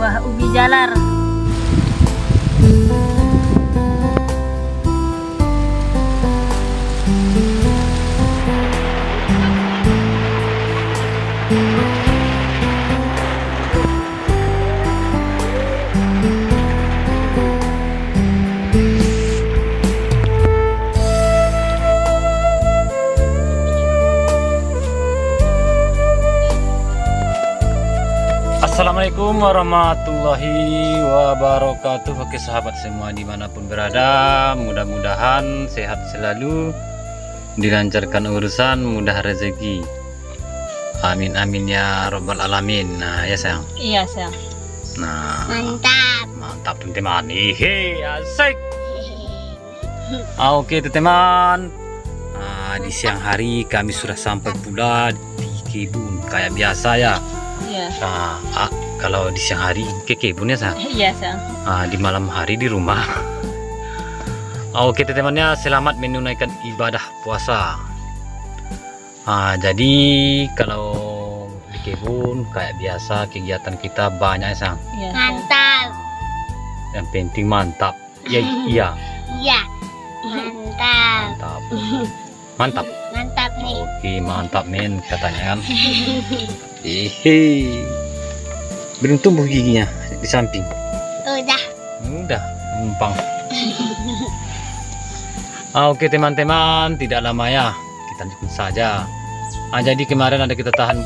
buah ubi jalar. Assalamualaikum warahmatullahi wabarakatuh. Oke sahabat semua dimanapun berada, mudah-mudahan sehat selalu, dilancarkan urusan, mudah rezeki. Amin amin ya robbal alamin. Nah ya sayang. Iya sayang. Nah mantap teman-teman. Ihe asik. Oke teman-teman. Nah, di siang hari kami sudah sampai pula di kebun kayak biasa ya. Iya. Nah, kalau di siang hari ke kebun ya sayang. Iya sayang. Di malam hari di rumah. Oke teman-temannya, selamat menunaikan ibadah puasa. Jadi kalau di kebun kayak biasa kegiatan kita banyak ya sayang. Iya, Mantap. Yang penting mantap. Ya iya. Iya. Mantap. Mantap. Mantap. Mantap nih. Oke mantap men katanya kan. Hehe. Belum tumbuh giginya di samping. Udah. Udah numpang. Oke teman-teman, tidak lama ya, kita lanjutkan saja. Jadi kemarin ada kita tahan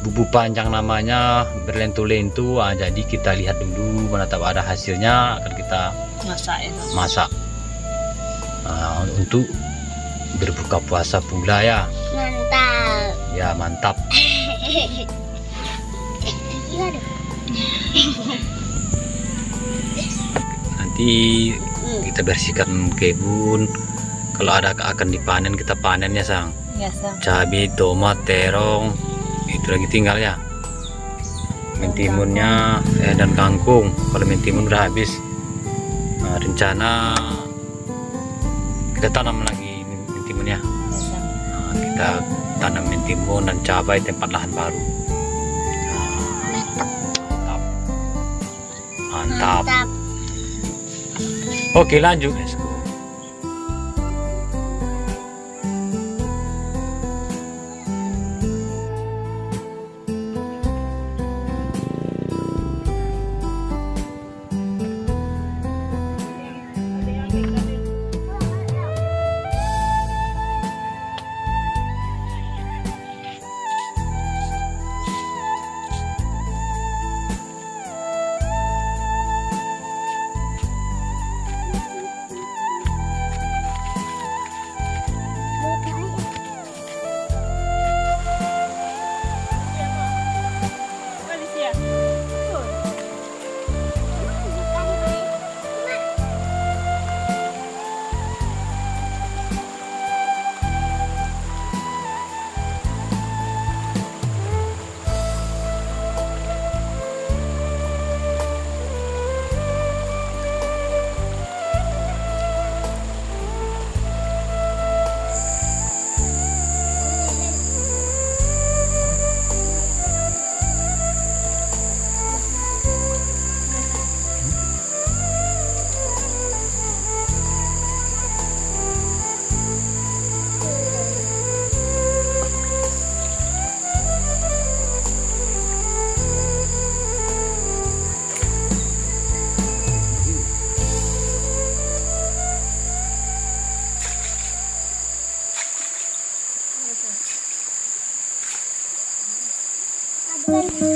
bubu panjang namanya, berlentu-lentu. Jadi kita lihat dulu, mana tahu ada hasilnya akan kita masak. Untuk berbuka puasa pula ya. Mantap. Ya mantap. Nanti kita bersihkan kebun. Kalau ada akan dipanen kita panen ya sang. Iya sayang. Cabai, tomat, terong, itu lagi tinggal ya. Mentimunnya dan kangkung. Kalau mentimun udah habis, rencana kita tanam lagi mentimunnya. Kita tanam mentimun dan cabai tempat lahan baru. Mantap. Mantap. Oke lanjut, let's go.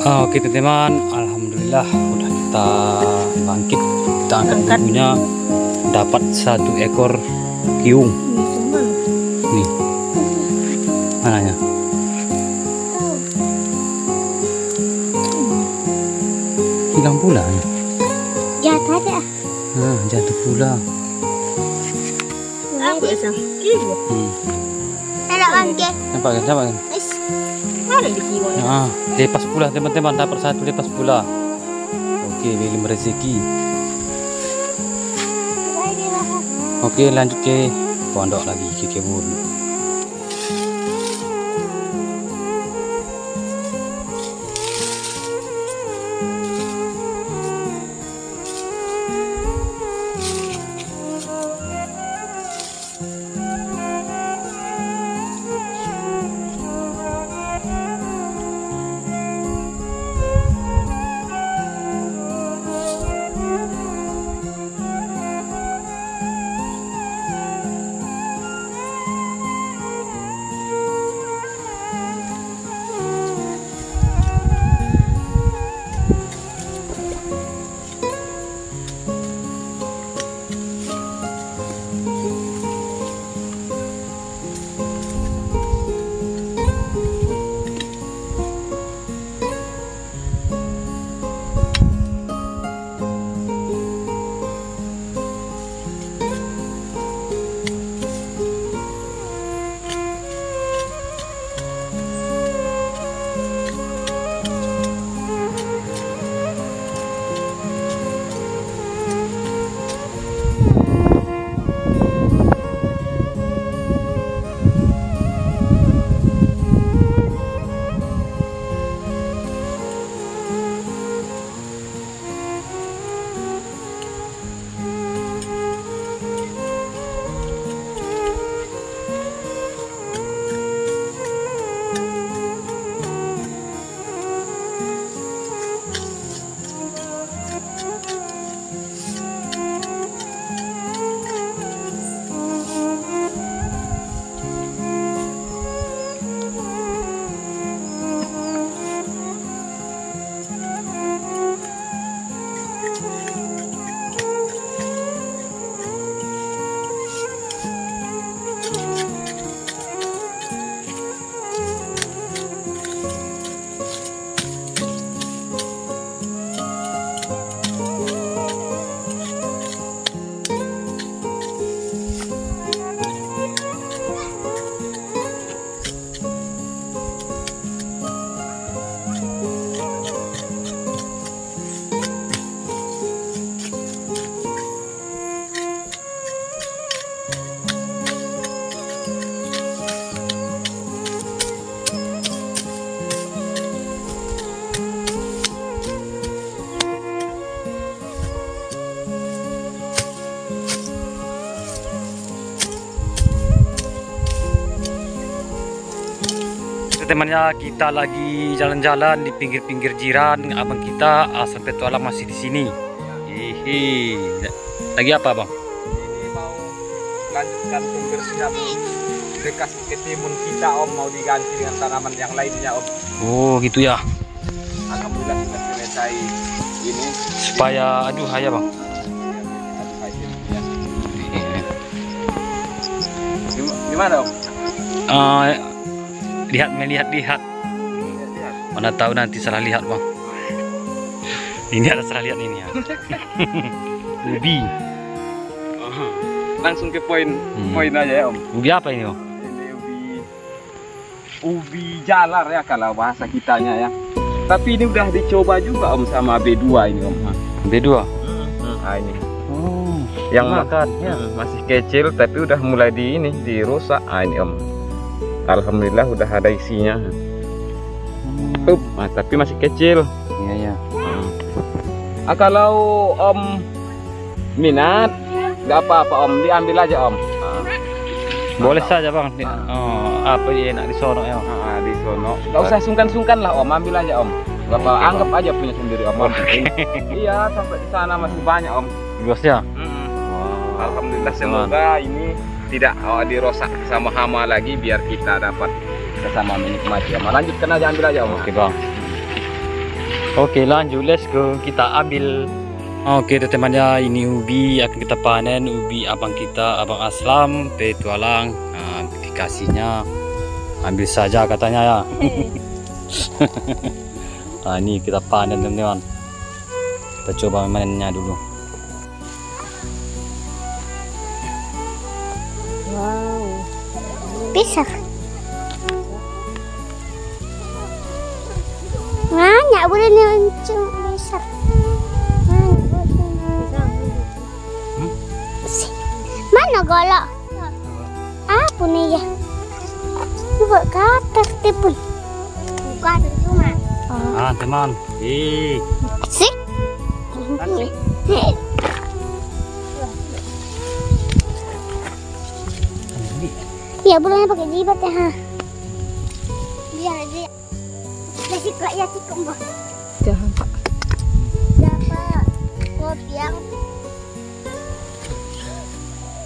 Oke teman-teman, alhamdulillah udah kita bangkit, kita angkat bubunya, dapat 1 ekor kiung. Nih, mananya? Hilang pula. Jatuh ada. Jatuh pula. Apa ya sayang? Kiwo. Ada bangke. Nampak kan? Nampak kan? Ada di kiwo. Lepas pula teman-teman, dapat 1 lepas pula. Oke, belum rezeki. Oke, lanjut ke pondok lagi, ke kebun. teman-temannya, kita lagi jalan-jalan di pinggir-pinggir jiran. Abang kita asal petualang masih di sini. Hihi. Lagi apa, Bang? Ini mau lanjutkan pembersihan bekas ketimun kita, Om. Mau diganti dengan tanaman yang lainnya, Om. Oh, gitu ya. Alhamdulillah sudah selesai ini. Supaya aduh ya, Bang. Gimana, Om? Lihat. Mana tahu nanti salah lihat, Bang. Ini ada salah lihat ini ya. Ubi. Langsung ke poin aja ya, Om. Ubi apa ini, Bang? Ini ubi jalar ya kalau bahasa kitanya ya. Tapi ini udah dicoba juga, Om, sama B2 ini, Om. B2. Nah, ini. Oh, Yang makannya. masih kecil tapi udah mulai dirusak. Ah, ini, Om. Alhamdulillah udah ada isinya. Tapi masih kecil. Iya. Kalau Om minat, nggak apa-apa, Om, diambil aja, Om. Boleh saja, Bang. Oh, apa dia enak di sono ya? Di sono. Nggak usah sungkan-sungkan lah, Om, ambil aja, Om. Nggak apa, anggap aja punya sendiri, Om. Iya, sampai di sana masih banyak, Om. Luas ya? Wow. Alhamdulillah, semoga ini tidak dirusak sama hama lagi, biar kita dapat bersama menikmati, Om. Lanjutkan aja, ambil aja, Om. Oke, Bang. Oke, lanjut, let's go. Kita ambil. Oke, teman-temannya, ini ubi akan kita panen. Ubi abang kita, Abang Aslam petualang. Nah, dikasihnya ambil saja katanya ya. Nah, ini kita panen, teman-teman. Kita coba mainnya dulu. Wow. Pisah. Banyak boleh nyuncung besar. Mana golok? Apa nih ya? Buat kata tepun. Bukan cuma. Ah, teman. Sih. Ya boleh pakai jibat ya, ha. Biar aja. Sikap ya sikap mbak. Jangan, Pak. Dapat kopi yang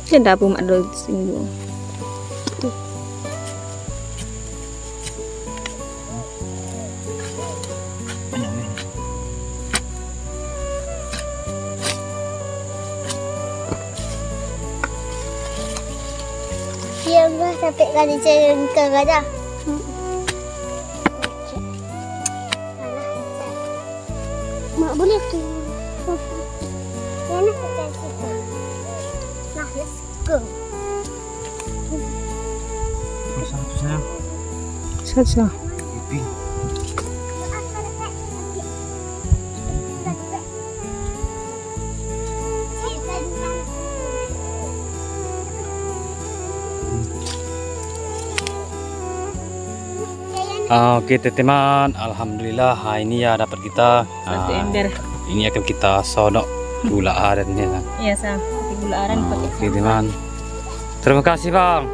Tidak apa mak dulu singgung. dia enggak sampai kali cengkeh aja. Mak boleh tu. Ya nak kita kita. Nah, let's go. Satu sayang. Saja. Ubi. Oke, teman-teman, alhamdulillah hari ini ya dapat kita. Satu ember. Ini akan kita sodok gula aren ya. Iya, Sam. Pakai gula aren pakai. Oke, teman. Terima kasih, Bang.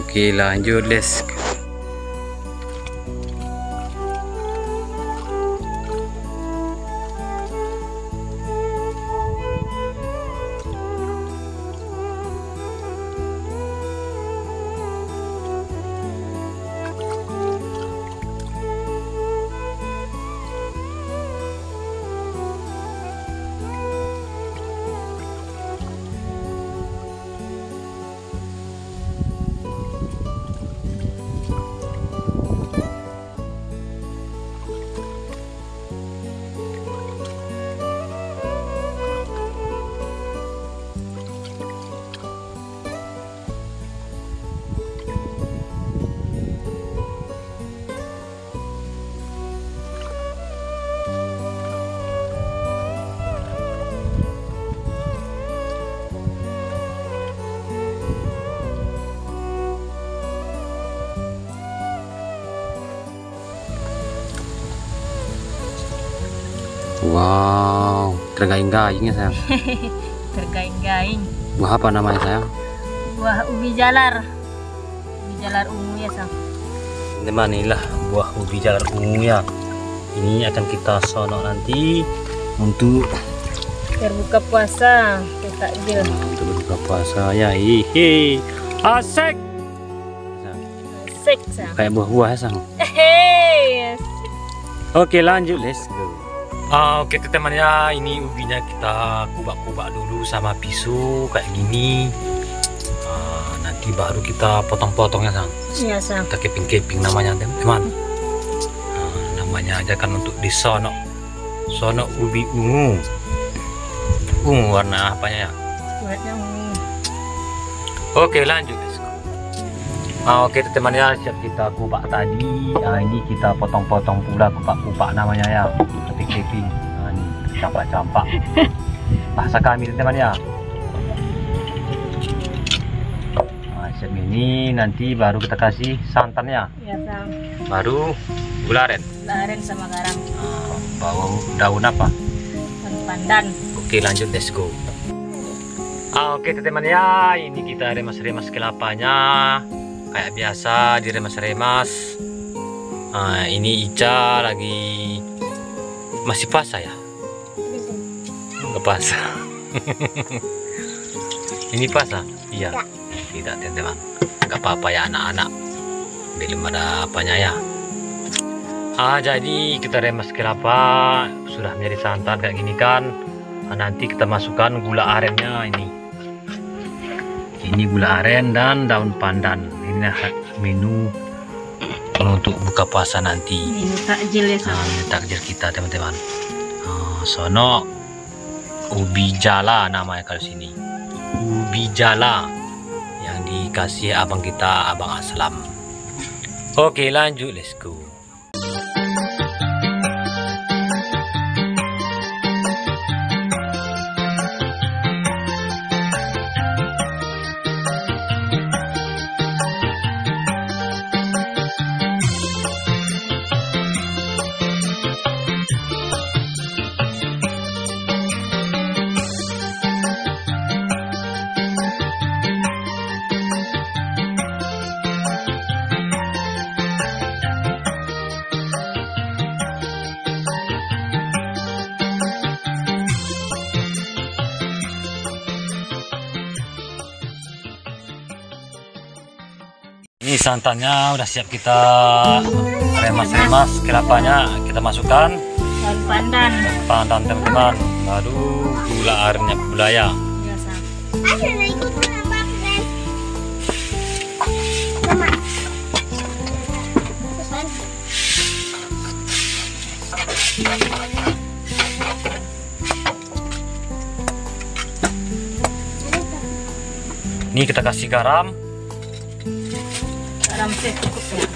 Oke, lanjut, let's go. Wow, tergaing-gaing ya sayang. Tergaing-gaing. Buah apa namanya sayang? Buah ubi jalar. Ubi jalar ungu ya, Sam. teman-teman, inilah buah ubi jalar ungu ya. Ini akan kita sonok nanti untuk Berbuka puasa, takjil. untuk berbuka puasa ya. Hihi, asik. Asik, Sang. Kayak buah-buah ya, Sang. Hehehe. Oke, lanjut, let's go. Oke teman ya, ini ubinya kita kubak-kubak dulu sama pisau kayak gini. Nanti baru kita potong-potongnya, Sang. Iya, Sang. Kita keping-keping namanya teman-teman. Namanya aja kan untuk disonok. Sonok ubi ungu. Ungu warna apanya ya? Buatnya Oke, lanjut, let's go. Oke teman ya, siap kita kubak tadi. Ini kita potong-potong pula kupak-kupak namanya ya. Keping-keping. Ini campak-campak. Bahasa kami teman ya. Siap ini nanti baru kita kasih santannya. Iya, Sang. Baru gula aren. Gula aren sama garam. Bawa daun apa? Dan pandan. Oke, lanjut, let's go. Oke teman ya, ini kita remas-remas kelapanya kayak biasa, diremas-remas. Ini Ica lagi masih puasa ya? Nggak puasa. Ini puasa? Iya. Tidak teman-teman, nggak apa-apa ya anak-anak, belum ada apanya ya. Jadi kita remas kelapa sudah menjadi santan kayak gini kan. Nanti kita masukkan gula arennya ini. Ini gula aren dan daun pandan. Ini menu untuk buka puasa nanti. Ini takjil ya, Sang. Ini takjil kita teman-teman. Sono ubi jala namanya kalau sini. Ubi jala yang dikasih abang kita, Abang Aslam. Oke, lanjut, let's go. Ini santannya udah siap kita remas-remas, kelapanya kita masukkan Daun pandan. pandan teman-teman, baru gula arennya budaya. Iya, Sang. Ada na ikut nambah guys. Sama. Ini kita kasih garam. Garam secukupnya.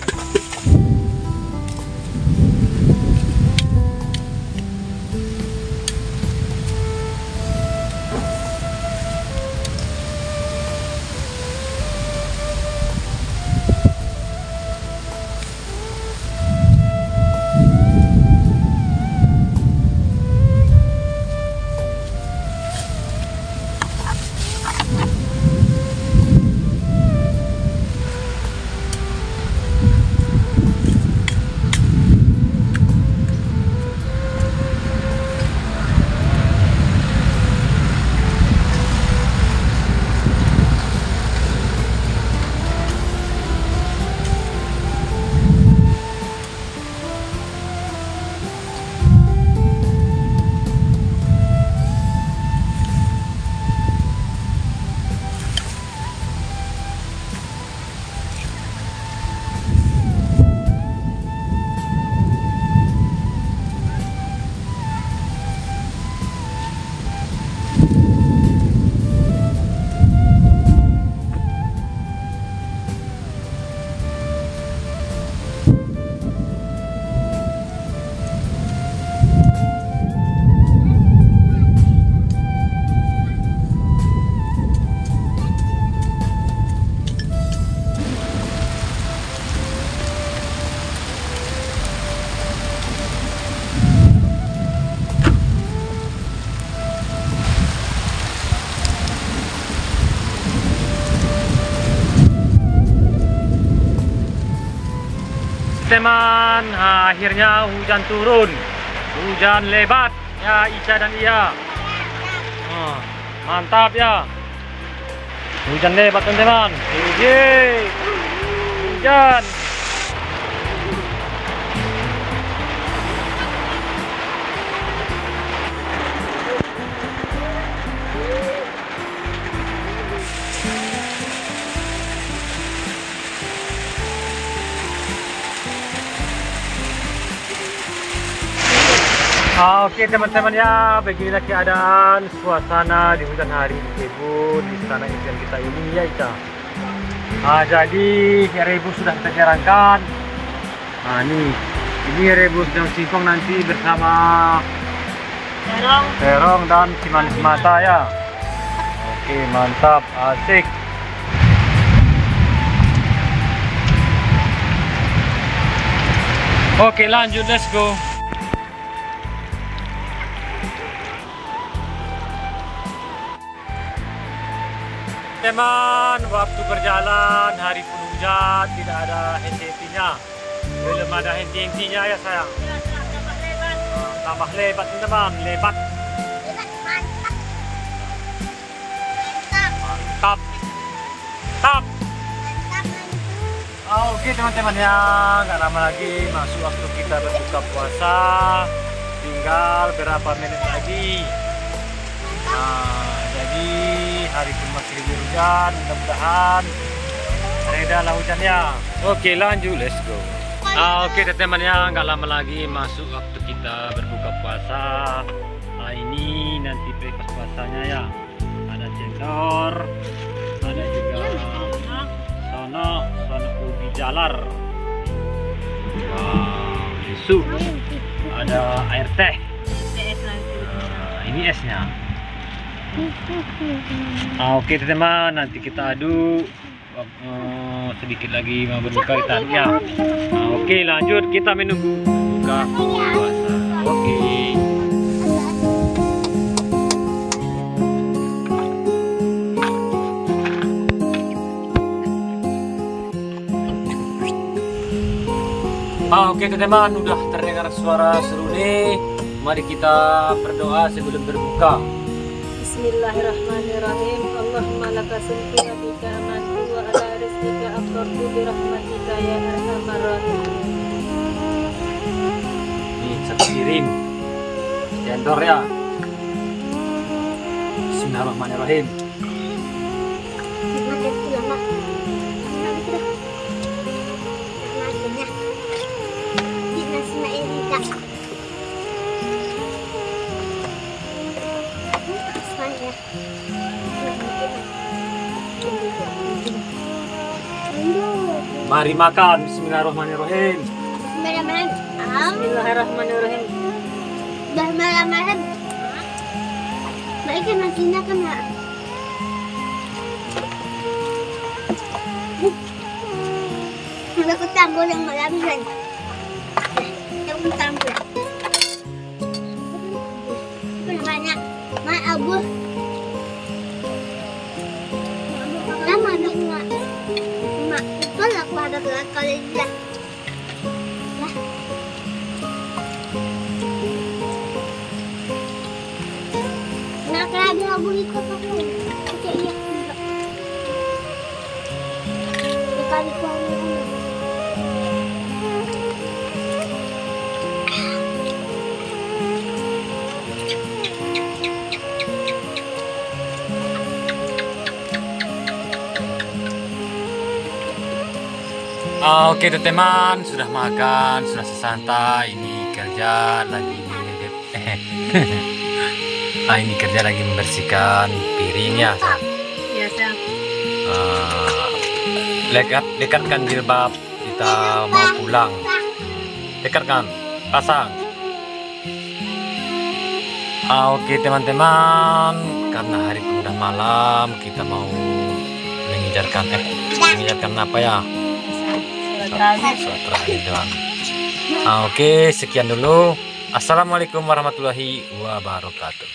teman-teman, akhirnya hujan turun. Hujan lebat ya Ica dan Ia. Mantap ya. Hujan lebat teman-teman. Hujan. Oke teman-teman ya, beginilah keadaan suasana di hujan hari di kebun di sana impian kita ini ya Ica. Jadi rebus sudah kita jarangkan. Ini rebus daun singkong nanti bersama terong dan si manis mata ya. Oke mantap, asik. Oke lanjut, let's go. Teman, waktu berjalan, hari pun hujan, tidak ada henti-hentinya. Belum ada henti-hentinya ya sayang. Tambah lebat teman, lebat. Mantap. Mantap. Oke teman-teman ya, nggak lama lagi masuk waktu kita berbuka puasa. Tinggal berapa menit lagi. Jadi hari pun masih hujan, mudah-mudahan reda lah hujannya. Oke lanjut, let's go. Oke teman-teman ya, nggak lama lagi masuk waktu kita berbuka puasa. Ini nanti breakfast puasanya ya. Ada cendor, ada juga sono ubi jalar, susu, ada air teh. Ini esnya. Oke teman-teman, nanti kita aduk. Sedikit lagi mau berbuka kita aduk ya. Oke lanjut, kita menunggu buka puasa. Oke. Oke teman-teman, udah terdengar suara seru nih. Mari kita berdoa sebelum berbuka. Bismillahirrahmanirrahim. Allahumma laka sumtu wa bika amantu wa ala rizqika aftartu bi rahmatika ya arhamar rahimin. Nih satu piring cendor ya. Bismillahirrahmanirrahim. Mari makan. Bismillahirrahmanirrahim. Bismillahirrahmanirrahim. Bismillahirrahmanirrahim. Baik kan nasinya kan ya. Aku tambah yang malam kan. Aku tambah. Banyak. Ma abu. Lama dong ma. Ma, kalau aku ada kali dia. Nak lagi abu ikut aku. Kayaknya. Sekali kau. Oke teman-teman, sudah makan, sudah sesantai. Ini kerja lagi ini kerja lagi membersihkan piringnya. Iya sayang. Dekatkan jilbab, kita mau pulang. Dekatkan, pasang. Oke teman-teman, karena hari udah malam, kita mau mengejarkan apa ya? Sholat terakhir doang. Oke, sekian dulu. Assalamualaikum warahmatullahi wabarakatuh.